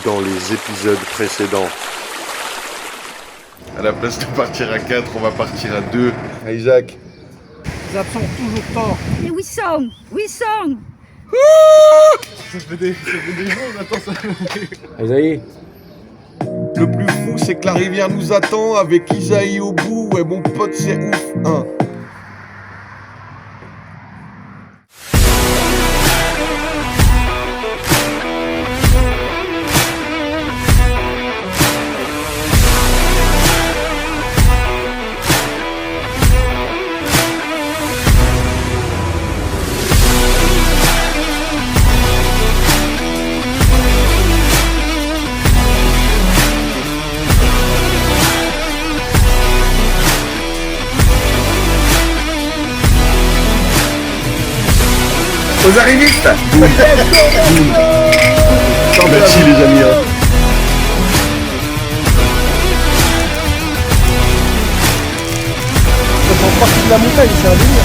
dans les épisodes précédents. À la place de partir à 4, on va partir à 2. Isaac. Les absents ont toujours tort. Et oui song. Ça fait des jours, on attend ça. Isaïe. Le plus fou, c'est que la rivière nous attend avec Isaïe au bout. Ouais, mon pote, c'est ouf. Hein. Aux arrivistes. Merci les amis. Hein. Ça fait partie de la montagne, c'est un délire.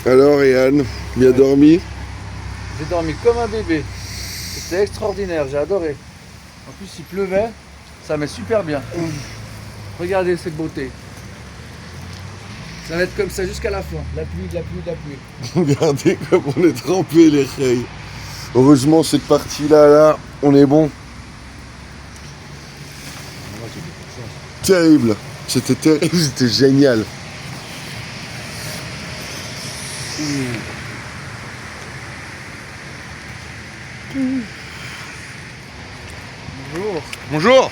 Alors Yann, bien dormi? J'ai dormi comme un bébé. C'était extraordinaire, j'ai adoré. En plus, il pleuvait, ça met super bien. Regardez cette beauté. Ça va être comme ça jusqu'à la fin. La pluie, de la pluie, de la pluie. Regardez comme on est trempés les reilles. Heureusement cette partie-là, là, on est bon. Terrible. C'était terrible, c'était génial. Bonjour. Bonjour.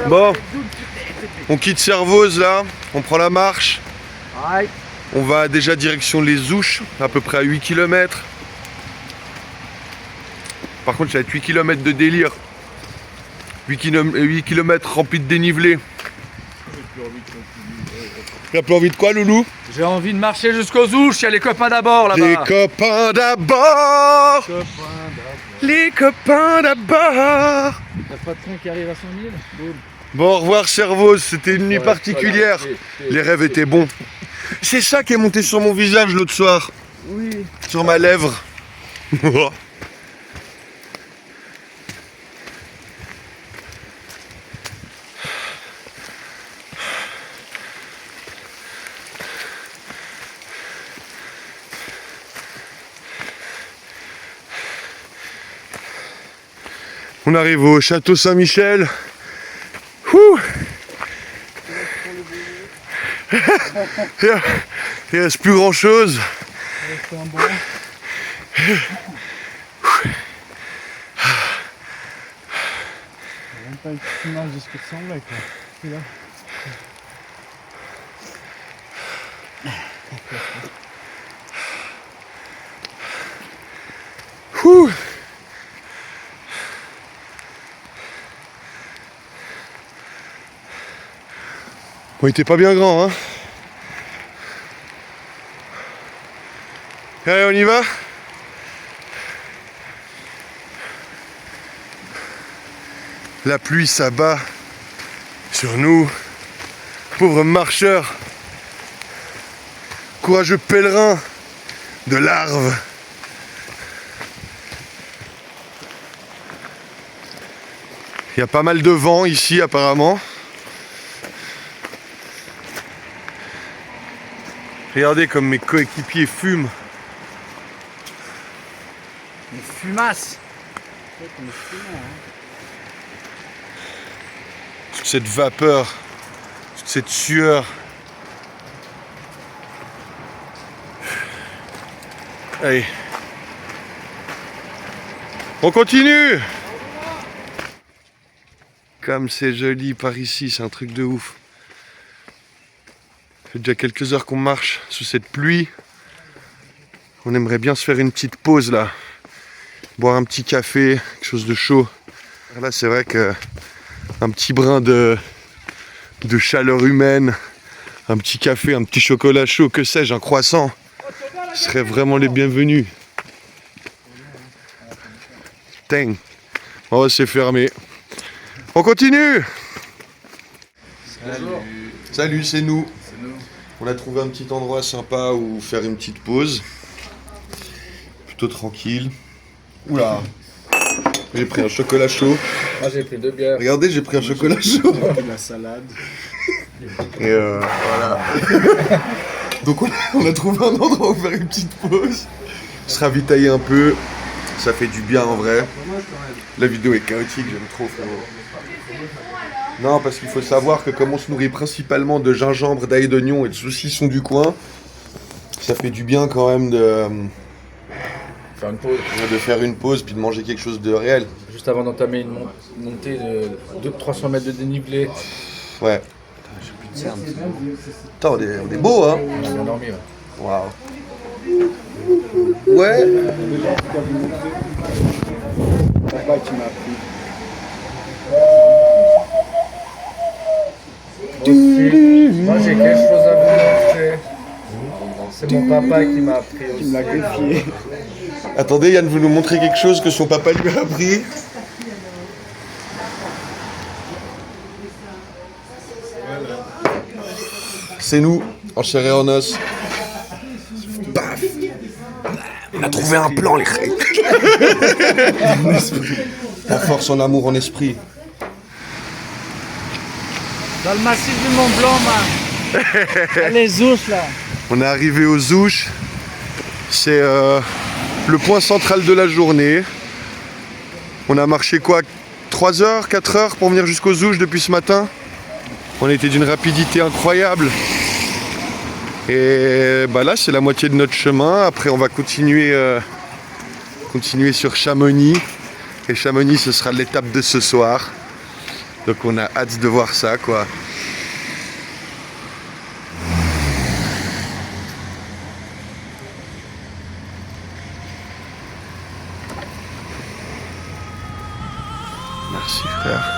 Bon, on quitte Servoz là, on prend la marche. Aïe. On va déjà direction les Ouches, à peu près à 8 km. Par contre, ça va être 8 km de délire. 8 km remplis de dénivelé. T'as plus envie de quoi, Loulou? J'ai envie de marcher jusqu'aux Ouches, il y a les copains d'abord là-bas. Les copains d'abord. Les copains d'abord. Y'a pas de train qui arrive à 100 000. Boum. Bon, au revoir Servoz, c'était une nuit particulière. Les rêves étaient bons. C'est ça qui est monté sur mon visage l'autre soir. Oui. Sur ma lèvre. On arrive au château Saint-Michel. Ouh. Il reste plus grand chose. C'est un bon. Il n'y a même pas une petite image de ce qui ressemblait quoi. C'est là. Ouh. Bon, il était pas bien grand, hein. Allez, on y va. La pluie s'abat sur nous, pauvres marcheurs, courageux pèlerins de larves. Il y a pas mal de vent ici apparemment. Regardez comme mes coéquipiers fument. Une fumasse. Toute cette vapeur, toute cette sueur. Allez. On continue. Comme c'est joli par ici, c'est un truc de ouf. Ça fait déjà quelques heures qu'on marche sous cette pluie. On aimerait bien se faire une petite pause là. Boire un petit café, quelque chose de chaud. Là c'est vrai que un petit brin de chaleur humaine, un petit café, un petit chocolat chaud, que sais-je, un croissant, serait vraiment les bienvenus. Putain. Oh, c'est fermé. On continue. Salut, c'est nous. On a trouvé un petit endroit sympa où faire une petite pause. Plutôt tranquille. Oula. J'ai pris un chocolat chaud. Moi j'ai pris 2 bières. Regardez, j'ai pris un chocolat chaud. De la salade. Et voilà. Donc on a trouvé un endroit où faire une petite pause. Se ravitailler un peu. Ça fait du bien en vrai. La vidéo est chaotique, j'aime trop frérot. Non, parce qu'il faut savoir que comme on se nourrit principalement de gingembre, d'ail d'oignon et de saucissons du coin, ça fait du bien quand même Faire une pause. de faire une pause puis de manger quelque chose de réel. Juste avant d'entamer une montée de 300 mètres de dénivelé. Ouais. Putain, on est beau, hein. On a bien dormi. Ouais. Waouh. Ouais. Papa qui m'a appris. Moi j'ai quelque chose à vous montrer. C'est mon papa qui m'a appris Il aussi. me l'a greffié. Attendez, Yann veut nous montrer quelque chose que son papa lui a appris. C'est nous, en chair et en os. Paf. On a trouvé un plan, les règles. La force en amour, en esprit. Dans le massif du Mont Blanc, man. Les ours là. On est arrivé aux Ouches. C'est le point central de la journée. On a marché quoi, 3 heures, 4 heures pour venir jusqu'aux Ouches depuis ce matin. On était d'une rapidité incroyable. Et bah là c'est la moitié de notre chemin. Après on va continuer sur Chamonix. Et Chamonix ce sera l'étape de ce soir. Donc on a hâte de voir ça quoi. Merci frère.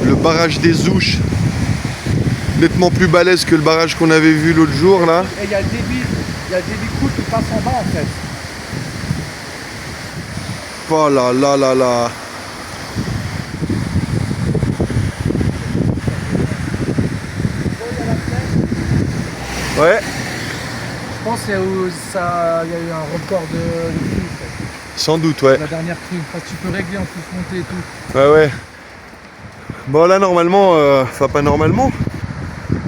Le barrage des Ouches, nettement plus balèze que le barrage qu'on avait vu l'autre jour là. Et il y a le débit cool qui passe en bas en fait. Oh là là là là. Ouais, Je pense qu'il y a eu un record de crue. sans doute ouais. La dernière crue. Parce que tu peux régler en plus montée et tout. Ouais ouais. Bon là normalement, enfin pas normalement.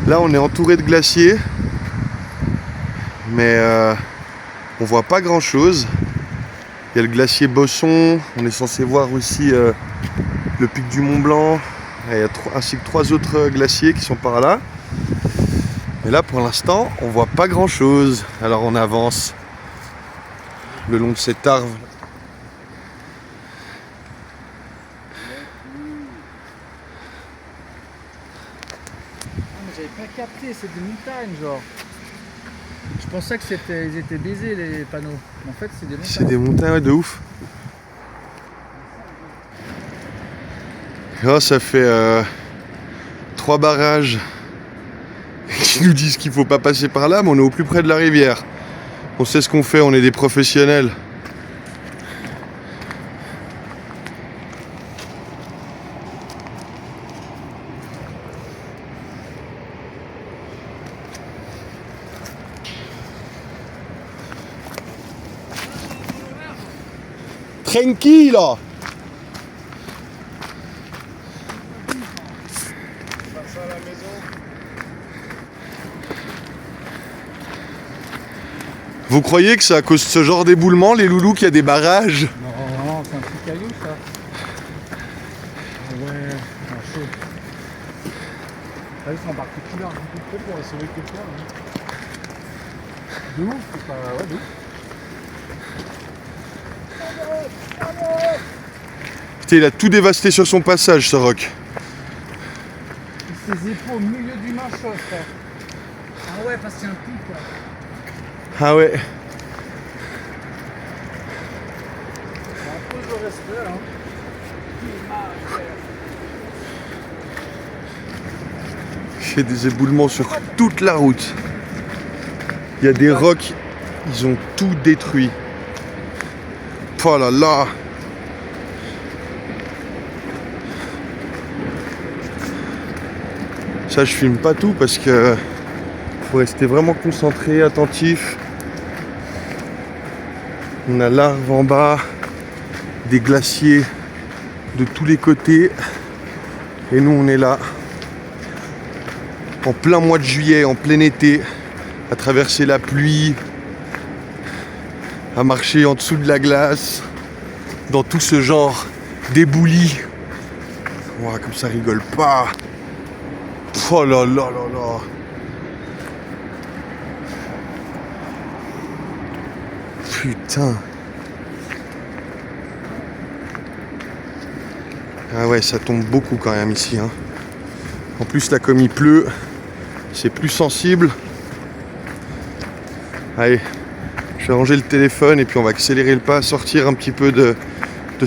Là on est entouré de glaciers. Mais on voit pas grand chose. Il y a le glacier Bosson. On est censé voir aussi le pic du Mont Blanc. Et il y a ainsi que 3 autres glaciers qui sont par là. Mais là pour l'instant on voit pas grand chose. Alors on avance le long de cet arbre. J'avais pas capté, c'est des montagnes genre. Je pensais que ils étaient baisés les panneaux. En fait c'est des montagnes. C'est des montagnes ouais, de ouf. Oh, ça fait 3 barrages qui nous disent qu'il faut pas passer par là, mais on est au plus près de la rivière. On sait ce qu'on fait, on est des professionnels. Tranquille. Vous croyez que c'est à cause de ce genre d'éboulement, les loulous, qu'il y a des barrages? Non, c'est un petit caillou ça. Ouais, chaud. Là, ils sont particuliers, un peu pour sauver quelqu'un. De ouf, c'est pas. Ouais, de ouf. Putain, il a tout dévasté sur son passage, ce roc. ses épaules au milieu du manchot, frère. Ah ouais, parce qu'il y a un pic, quoi. Ah ouais. Un peu de respect, hein. J'ai des éboulements sur toute la route. Il y a des rocs, ils ont tout détruit. Oh là là. Ça, je filme pas tout parce que faut rester vraiment concentré, attentif. On a l'Arve en bas, des glaciers de tous les côtés. Et nous, on est là, en plein mois de juillet, en plein été, à traverser la pluie, à marcher en dessous de la glace, dans tout ce genre d'éboulis. Ouah, comme ça rigole pas. Oh là là là là. Putain. Ah ouais, ça tombe beaucoup quand même ici, hein. En plus là, comme il pleut, c'est plus sensible. Allez, je vais ranger le téléphone et puis on va accélérer le pas, sortir un petit peu de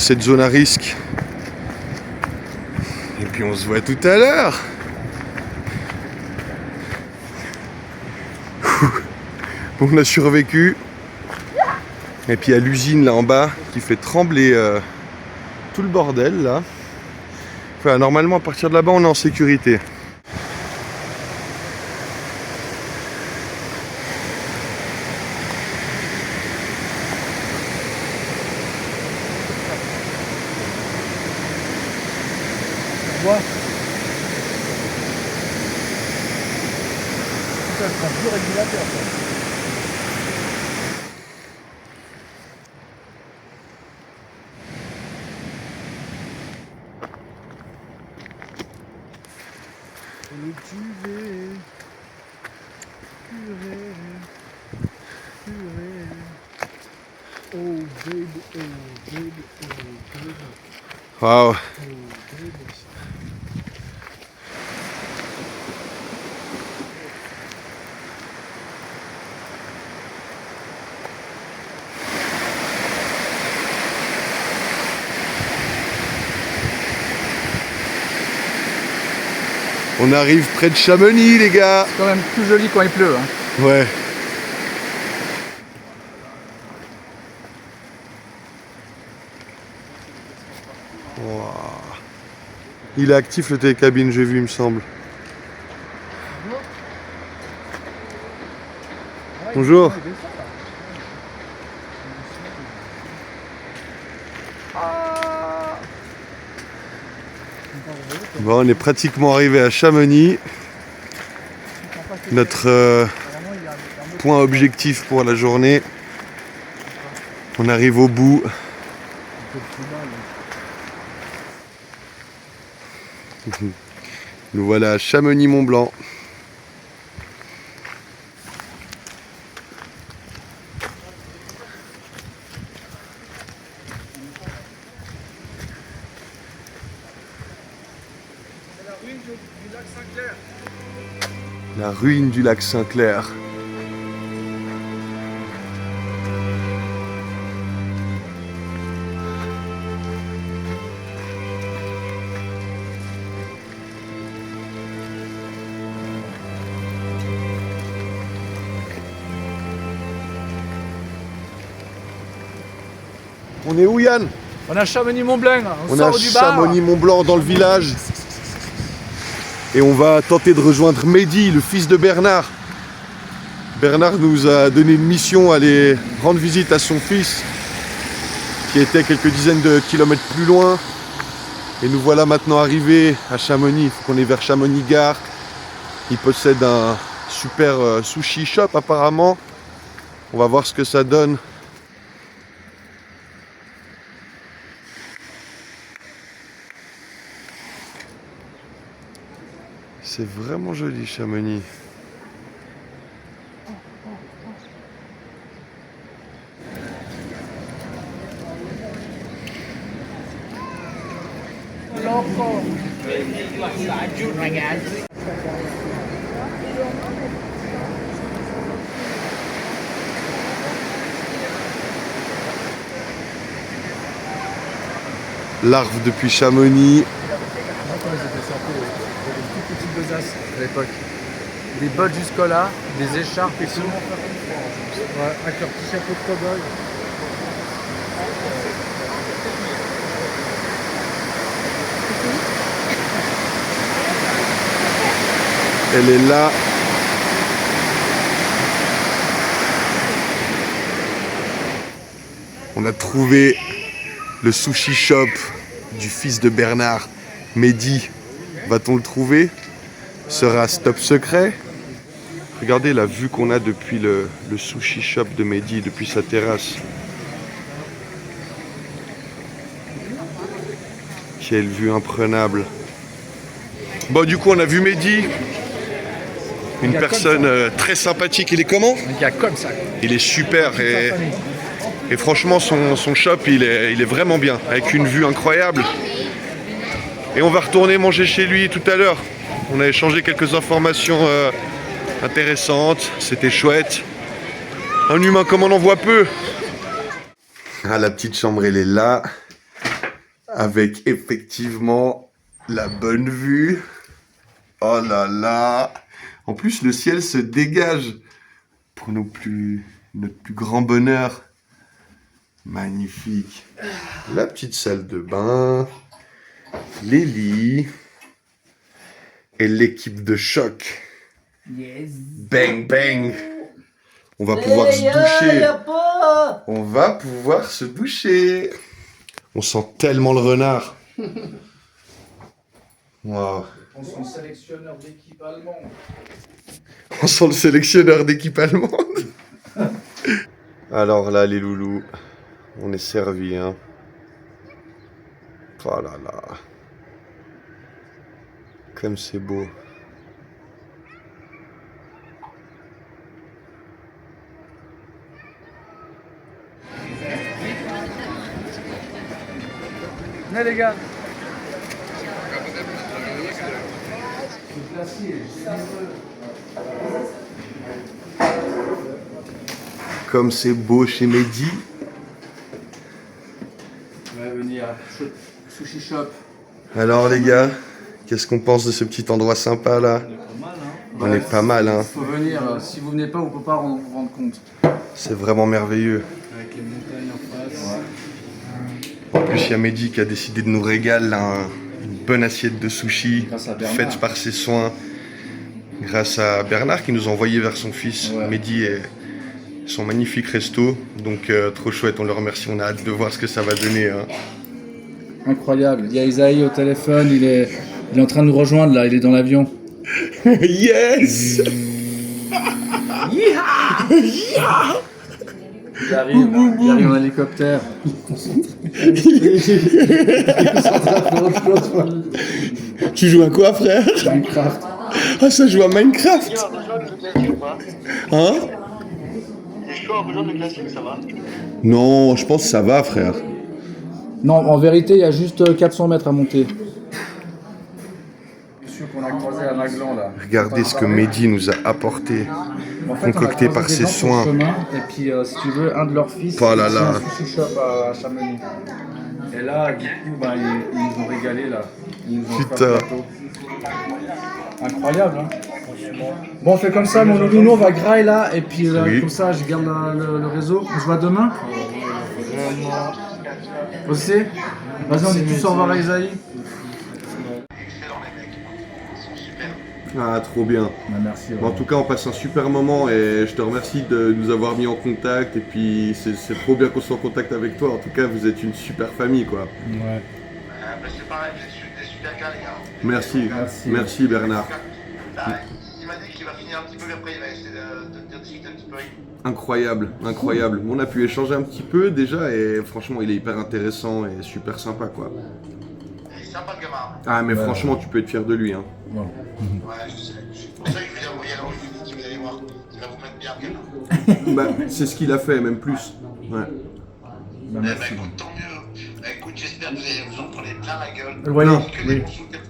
cette zone à risque. Et puis on se voit tout à l'heure. On a survécu. Et puis il y a l'usine là en bas qui fait trembler tout le bordel là. Enfin, normalement à partir de là-bas on est en sécurité. Vois. Putain, c'est un vieux régulateur, quoi. Le duvet. Purée. Purée. Oh baby, oh baby, oh baby, Waouh. oh baby. On arrive près de Chamonix les gars. C'est quand même plus joli quand il pleut, hein. Ouais. Wow. Il est actif le télécabine, j'ai vu il me semble. Bonjour. Bon, on est pratiquement arrivé à Chamonix. Notre point objectif pour la journée. On arrive au bout. Nous voilà à Chamonix-Mont-Blanc. La ruine du lac Saint-Clair. On est où Yann? On a Chamonix-Mont-Blanc, on On sort a du bar. Chamonix-Mont-Blanc dans le village. Et on va tenter de rejoindre Mehdi, le fils de Bernard. Bernard nous a donné une mission, aller rendre visite à son fils, qui était quelques dizaines de kilomètres plus loin. Et nous voilà maintenant arrivés à Chamonix. Il faut qu'on aille vers Chamonix-Gare. Il possède un super sushi shop apparemment. On va voir ce que ça donne. C'est vraiment joli Chamonix. Larve depuis Chamonix. Moi, quand ils étaient sortis, j'avais une toute petite besace à l'époque. Des bottes jusqu'au là, des écharpes et tout. Ouais, avec leur petit chapeau de cow-boy. Elle est là. On a trouvé le sushi shop du fils de Bernard, Mehdi. Va-t-on le trouver? Sera stop secret? Regardez la vue qu'on a depuis le sushi shop de Mehdi, depuis sa terrasse. Quelle vue imprenable. Bon, du coup, on a vu Mehdi. Une personne très sympathique. Il est comment? Un gars comme ça. Il est super et franchement son shop il est vraiment bien, avec une vue incroyable. Et on va retourner manger chez lui tout à l'heure. On a échangé quelques informations intéressantes, c'était chouette. Un humain comme on en voit peu. Ah, la petite chambre elle est là, avec effectivement la bonne vue. Oh là là. En plus, le ciel se dégage pour notre plus grand bonheur. Magnifique. La petite salle de bain, les lits et l'équipe de choc. Yes. Bang bang. On va pouvoir se doucher. On va pouvoir se doucher. On sent tellement le renard. Wow. On sent sélectionneur d'équipe allemande. On sent le sélectionneur d'équipe allemande. Alors là, les loulous, on est servis, hein. Oh là là. Comme c'est beau. Venez les gars. Comme c'est beau chez Mehdi. On va venir sushi shop. Alors les gars, qu'est-ce qu'on pense de ce petit endroit sympa là? On est pas mal, hein. Faut venir, si vous venez pas, vous pouvez pas vous rendre compte. C'est vraiment merveilleux. Avec les montagnes en face. En plus, il y a Mehdi qui a décidé de nous régaler là, une bonne assiette de sushi, Grâce à Bernard. faite par ses soins. Grâce à Bernard qui nous a envoyé vers son fils, Ouais. Mehdi, et son magnifique resto. Donc trop chouette, on le remercie, on a hâte de voir ce que ça va donner, hein. Incroyable. Il y a Isaïe au téléphone, il est en train de nous rejoindre là, il est dans l'avion. Yes. Il arrive en hélicoptère. Tu joues à quoi, frère? Minecraft. Ah, ça joue à Minecraft. Hein? C'est chaud, un peu jaune de classique, ça va? Non, je pense que ça va, frère. Non, en vérité, il y a juste 400 mètres à monter. Celui qu'on a croisé à Maglan là. Regardez ce que Mehdi nous a apporté. En fait, concocté on a par croisé ses des gens sur le soins. chemin, et puis, si tu veux, un de leurs fils, Oh là il là. tient un sushi shop à Chamonix. Et là, du coup, bah, ils nous ont régalé là. Ils nous ont offert Putain. le plateau. Incroyable, hein. Bon, on fait comme ça, mon loulou, on va grailler là, et puis Oui. comme ça, je garde le réseau. On se voit demain. Aussi. Vas-y, on dit tous au revoir à Isaïe. Excellent, les mecs. Ils sont super. Ah, trop bien. Bah, merci. En tout cas, on passe un super moment et je te remercie de nous avoir mis en contact. Et puis, c'est trop bien qu'on soit en contact avec toi. En tout cas, vous êtes une super famille, quoi. Ouais. Bah, c'est pareil, des super gars, les gars. Merci. Merci. Merci, Bernard. Bah, il m'a dit qu'il va finir un petit peu, mais après il va essayer de discuter un petit peu avec nous. Incroyable, incroyable. On a pu échanger un petit peu déjà et franchement, il est hyper intéressant et super sympa, quoi. Il est sympa, le gamin. Ah, mais franchement, tu peux être fier de lui, hein. Ouais, je sais. C'est pour ça que je vais l'envoyer là où je lui dis, vous allez voir. Il va vous mettre bien, le gamin. Bah, c'est ce qu'il a fait, même plus. Ouais. Bah, Eh merci. ben, écoute, tant mieux. Écoute, j'espère que vous allez vous en prendre plein la gueule. Oui, Non, Que oui. des bons sous-têtes.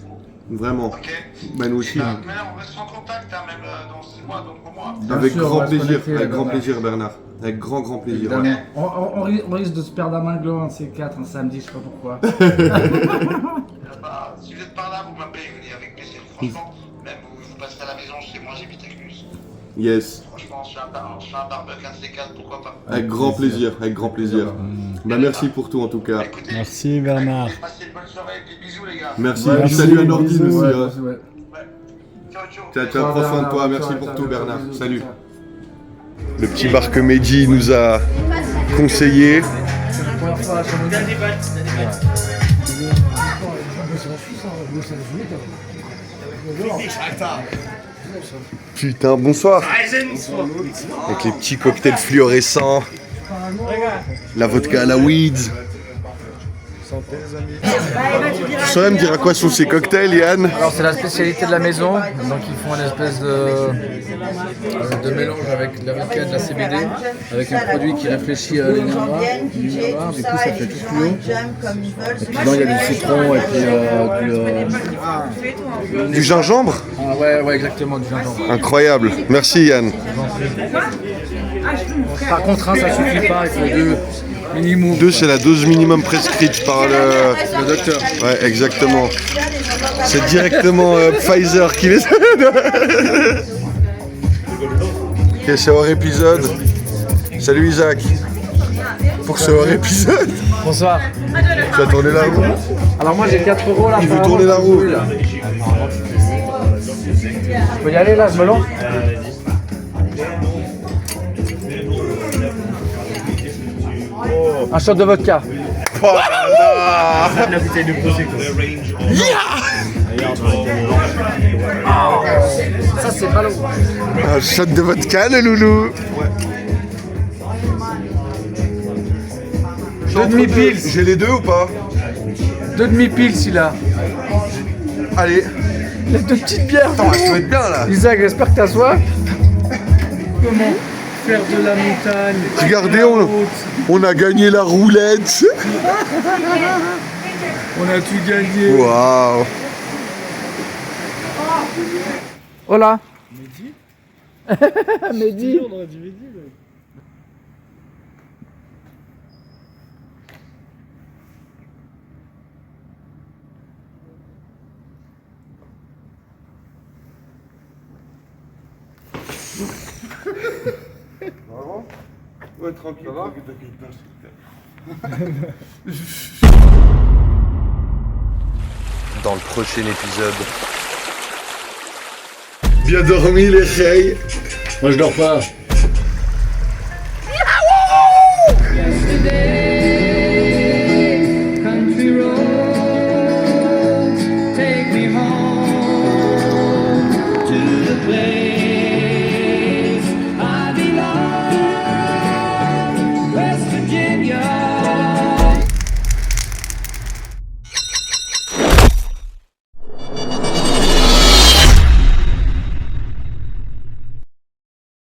Vraiment. Ok. Bah nous aussi. Ben, mais on reste en contact, hein, même dans 6 mois, donc pour moi. Avec sûr, on grand va se plaisir, connecter, avec grand Bernard. plaisir Bernard. Avec grand plaisir. Évidemment. ouais. On risque de se perdre à Minglo un de ces quatre un samedi, je sais pas pourquoi. Bah, si vous êtes par là, vous m'appelez, je vous dis avec plaisir. Franchement, même vous passerez à la maison chez moi, j'habite avec lui. Yes. Franchement, je suis un barbecue, un de ces quatre, pourquoi pas. Avec grand plaisir, avec grand plaisir. Bah merci pour tout en tout cas. Écoutez, Merci Bernard. passez une bonne soirée, des bisous les gars. Merci. Merci. Salut à Nordine Bisous, aussi. ouais, hein. ouais. Ciao, ciao. Ciao, ciao, prends soin de toi. Bernard, Merci ciao, pour ciao, tout ciao, Bernard. bisous, Salut. ciao. Le petit bar que Mehdi nous a conseillé. C'est la première fois à Chamonix. Putain, bonsoir. Avec les petits cocktails fluorescents. La vodka à la weed. Tu saurais me dire à quoi sont ces cocktails, Yann? Alors c'est la spécialité de la maison, donc ils font une espèce de mélange avec de la vodka et de la CBD, avec un produit qui réfléchit à l'énergie, du coup ça fait tout fluo. Et puis dedans il y a du citron et puis Du gingembre? ah ouais exactement du gingembre. Incroyable. Merci Yann. Par contre ça suffit pas, il faut deux minimum. 2, c'est la dose minimum prescrite par le docteur. Ouais, exactement. C'est directement Pfizer qui les Ok, c'est hors épisode. Salut Isaac. Pour ce hors épisode. Bonsoir. Tu vas tourner la roue? Alors moi j'ai 4 € là. Il veut tourner la roue. Je peux y aller là, je me lance. Un shot de vodka. La bouteille de Prosecco. Ça c'est ballot. Un shot de vodka, le loulou. Deux demi-piles. J'ai les deux ou pas? Deux demi-piles celui-là. Allez. Les deux petites bières. Attends, ça va être bien là. Isaac, j'espère que t'as soif. Comment faire de la montagne? Regardez, on a gagné la roulette. On a tout gagné. Waouh. Hola. Mehdi Mehdi. On aurait dit Mehdi. Ouais, tranquille. Ça va? Dans le prochain épisode. Bien dormi les reilles. Moi je dors pas.